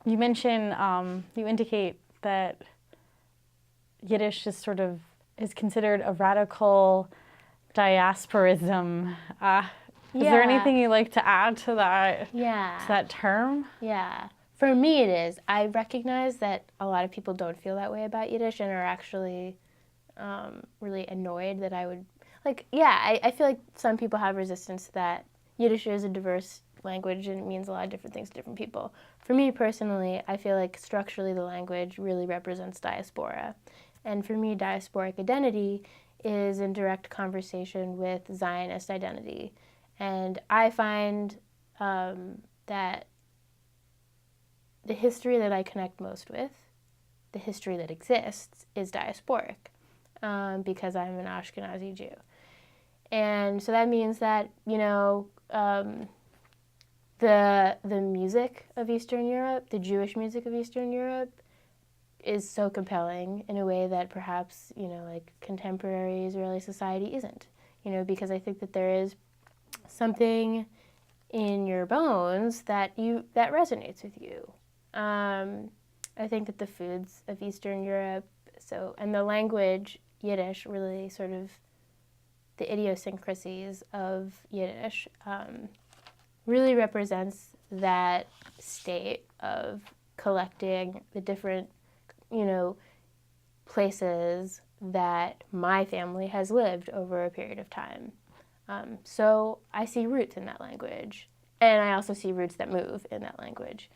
You mention, you indicate that Yiddish is considered a radical diasporism. Is there anything you'd like to add to that? Yeah. To that term? Yeah. For me, it is. I recognize that a lot of people don't feel that way about Yiddish and are actually really annoyed that I would, I feel like some people have resistance to that. Yiddish is a diverse language and it means a lot of different things to different people. For me personally, I feel like structurally the language really represents diaspora. And for me, diasporic identity is in direct conversation with Zionist identity. And I find that the history that I connect most with, the history that exists, is diasporic because I'm an Ashkenazi Jew. And so that means that, the music of Eastern Europe, the Jewish music of Eastern Europe, is so compelling in a way that perhaps, contemporary Israeli society isn't. Because I think that there is something in your bones that resonates with you. I think that the foods of Eastern Europe, and the language Yiddish, really sort of the idiosyncrasies of Yiddish, really represents that state of collecting the different, places that my family has lived over a period of time. So I see roots in that language, and I also see roots that move in that language.